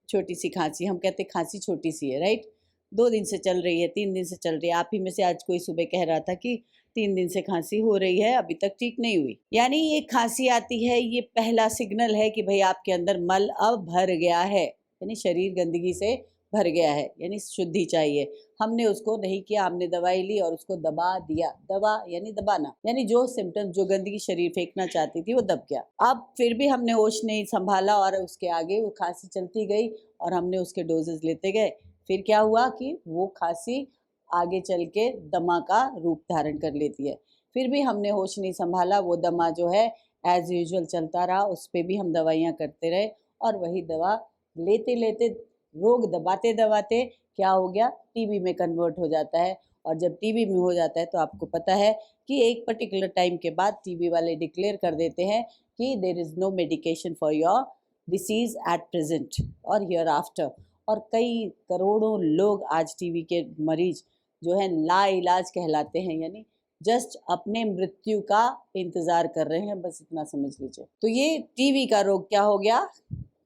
छोटी सी खांसी, हम कहते खांसी छोटी सी है, राइट। 2 दिन से चल रही है, 3 दिन से चल रही है। आप ही में से आज कोई सुबह कह रहा था कि 3 दिन से खांसी हो रही है, अभी तक ठीक नहीं हुई। यानी ये खांसी आती है, ये पहला सिग्नल है कि भाई आपके अंदर मल अब भर गया है, यानी शरीर गंदगी से भर गया है, यानी शुद्धि चाहिए। हमने उसको नहीं किया, हमने दवाई ली और उसको दबा दिया। दबा यानी दबाना, यानी जो सिम्टम्स, जो गंदगी शरीर फेंकना चाहती थी वो दब गया। अब फिर भी हमने होश नहीं संभाला और उसके आगे वो खांसी चलती गई और हमने उसके डोजेस लेते गए। फिर क्या हुआ कि वो खांसी आगे चल के दमा का रूप धारण कर लेती है। फिर भी हमने होश नहीं संभाला, वो दमा जो है एज यूजुअल चलता रहा, उस पर भी हम दवाइयाँ करते रहे और वही दवा लेते लेते, रोग दबाते दबाते क्या हो गया, टीबी में कन्वर्ट हो जाता है। और जब टीबी में हो जाता है तो आपको पता है कि एक पर्टिकुलर टाइम के बाद टीबी वाले डिक्लेयर कर देते हैं कि there is no medication for your disease at present और हियर आफ्टर। और कई करोड़ों लोग आज टीबी के मरीज जो है लाइलाज कहलाते हैं, यानी जस्ट अपने मृत्यु का इंतज़ार कर रहे हैं, बस इतना समझ लीजिए। तो ये टीबी का रोग क्या हो गया,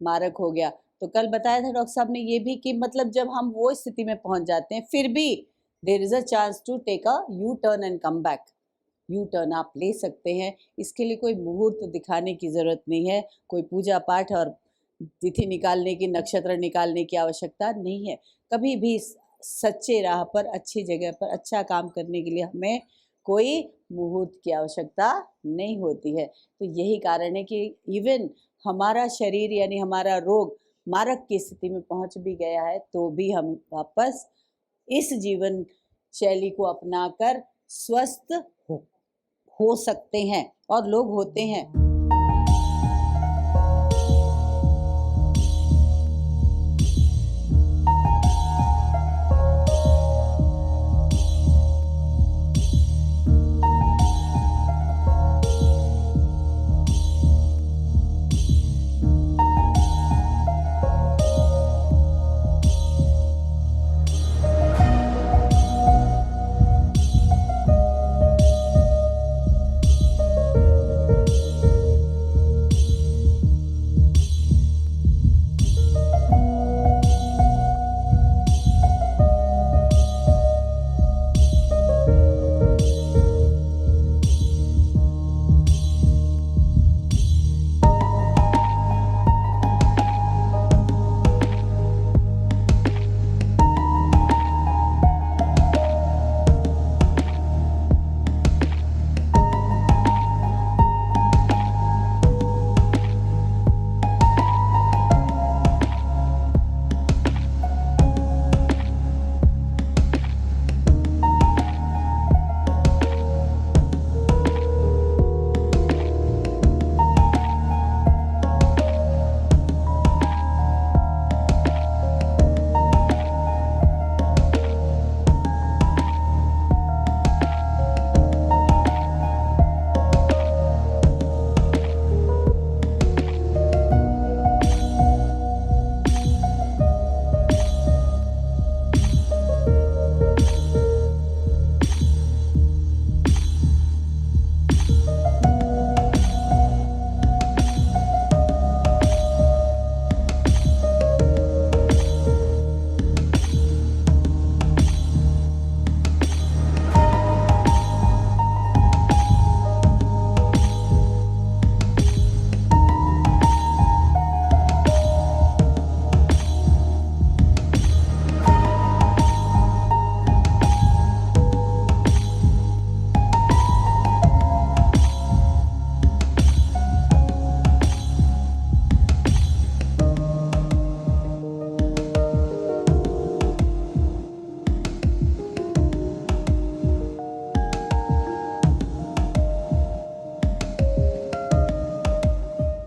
मारक हो गया। तो कल बताया था डॉक्टर साहब ने ये भी कि मतलब जब हम वो स्थिति में पहुंच जाते हैं फिर भी there is a chance to take a U turn and come back. U turn आप ले सकते हैं, इसके लिए कोई मुहूर्त दिखाने की ज़रूरत नहीं है, कोई पूजा पाठ और तिथि निकालने की, नक्षत्र निकालने की आवश्यकता नहीं है। कभी भी सच्चे राह पर, अच्छी जगह पर अच्छा काम करने के लिए हमें कोई मुहूर्त की आवश्यकता नहीं होती है। तो यही कारण है कि इवन हमारा शरीर यानी हमारा रोग मारक की स्थिति में पहुंच भी गया है तो भी हम वापस इस जीवन शैली को अपनाकर स्वस्थ हो सकते हैं और लोग होते हैं।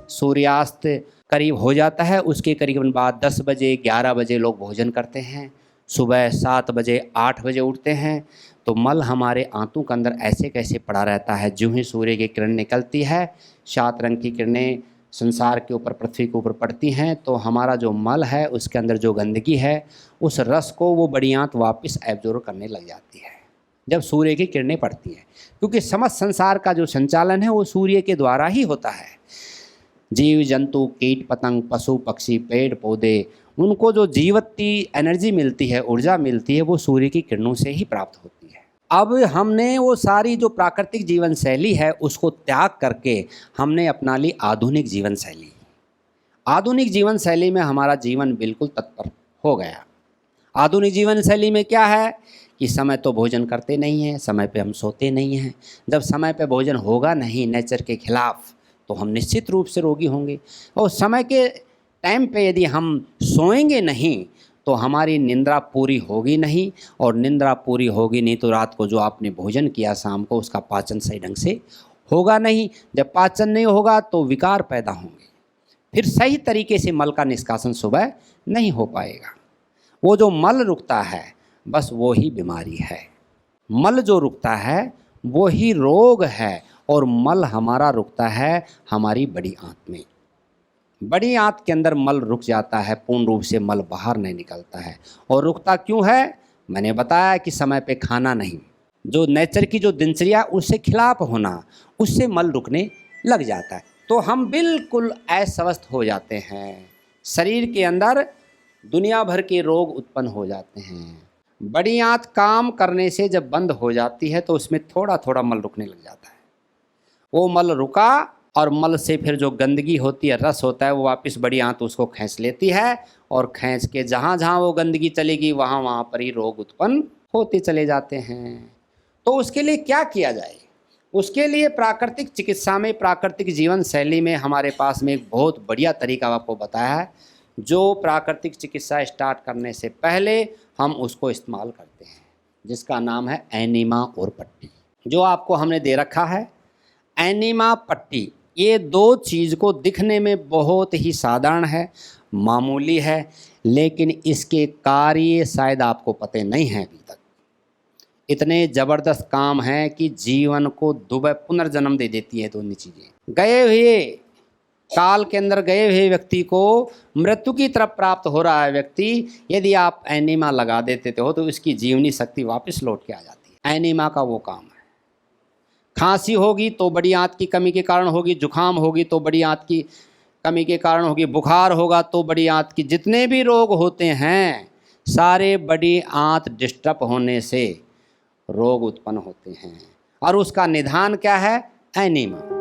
सूर्यास्त करीब हो जाता है, उसके करीबन बाद 10 बजे 11 बजे लोग भोजन करते हैं। सुबह 7 बजे 8 बजे उठते हैं तो मल हमारे आंतों के अंदर ऐसे कैसे पड़ा रहता है। जो ही सूर्य की किरण निकलती है, 7 रंग की किरणें संसार के ऊपर, पृथ्वी के ऊपर पड़ती हैं, तो हमारा जो मल है उसके अंदर जो गंदगी है उस रस को वो बड़ी आंत वापस एब्जॉर्ब करने लग जाती है जब सूर्य की किरणें पड़ती हैं। क्योंकि समस्त संसार का जो संचालन है वो सूर्य के द्वारा ही होता है। जीव जंतु, कीट पतंग, पशु पक्षी, पेड़ पौधे, उनको जो जीवती एनर्जी मिलती है, ऊर्जा मिलती है, वो सूर्य की किरणों से ही प्राप्त होती है। अब हमने वो सारी जो प्राकृतिक जीवन शैली है उसको त्याग करके हमने अपना ली आधुनिक जीवन शैली। आधुनिक जीवन शैली में हमारा जीवन बिल्कुल तत्पर हो गया। आधुनिक जीवन शैली में क्या है कि समय तो भोजन करते नहीं हैं, समय पे हम सोते नहीं हैं। जब समय पे भोजन होगा नहीं नेचर के खिलाफ तो हम निश्चित रूप से रोगी होंगे। और समय के टाइम पे यदि हम सोएंगे नहीं तो हमारी निंद्रा पूरी होगी नहीं, और निंद्रा पूरी होगी नहीं तो रात को जो आपने भोजन किया शाम को उसका पाचन सही ढंग से होगा नहीं। जब पाचन नहीं होगा तो विकार पैदा होंगे, फिर सही तरीके से मल का निष्कासन सुबह नहीं हो पाएगा। वो जो मल रुकता है बस वो ही बीमारी है। मल जो रुकता है वो ही रोग है, और मल हमारा रुकता है हमारी बड़ी आंत में। बड़ी आंत के अंदर मल रुक जाता है, पूर्ण रूप से मल बाहर नहीं निकलता है। और रुकता क्यों है? मैंने बताया कि समय पे खाना नहीं, जो नेचर की जो दिनचर्या उससे खिलाफ होना, उससे मल रुकने लग जाता है। तो हम बिल्कुल अस्वस्थ हो जाते हैं, शरीर के अंदर दुनिया भर के रोग उत्पन्न हो जाते हैं। बड़ी आंत काम करने से जब बंद हो जाती है तो उसमें थोड़ा थोड़ा मल रुकने लग जाता है। वो मल रुका और मल से फिर जो गंदगी होती है, रस होता है, वो वापस बड़ी आंत उसको खींच लेती है, और खींच के जहाँ जहाँ वो गंदगी चलेगी वहाँ वहाँ पर ही रोग उत्पन्न होते चले जाते हैं। तो उसके लिए क्या किया जाए? उसके लिए प्राकृतिक चिकित्सा में, प्राकृतिक जीवन शैली में हमारे पास में एक बहुत बढ़िया तरीका आपको बताया है, जो प्राकृतिक चिकित्सा स्टार्ट करने से पहले हम उसको इस्तेमाल करते हैं, जिसका नाम है एनिमा और पट्टी। जो आपको हमने दे रखा है एनिमा पट्टी, ये दो चीज़ को दिखने में बहुत ही साधारण है, मामूली है, लेकिन इसके कार्य शायद आपको पते नहीं हैं अभी तक। इतने ज़बरदस्त काम हैं कि जीवन को दुबई पुनर्जन्म दे देती है दोनों चीज़ें। गए हुए काल के अंदर गए हुए व्यक्ति को मृत्यु की तरफ प्राप्त हो रहा है व्यक्ति, यदि आप एनिमा लगा देते हो तो इसकी जीवनी शक्ति वापस लौट के आ जाती है। एनिमा का वो काम है। खांसी होगी तो बड़ी आंत की कमी के कारण होगी, जुखाम होगी तो बड़ी आंत की कमी के कारण होगी, बुखार होगा तो बड़ी आंत की, जितने भी रोग होते हैं सारे बड़ी आंत डिस्टर्ब होने से रोग उत्पन्न होते हैं। और उसका निदान क्या है? एनिमा।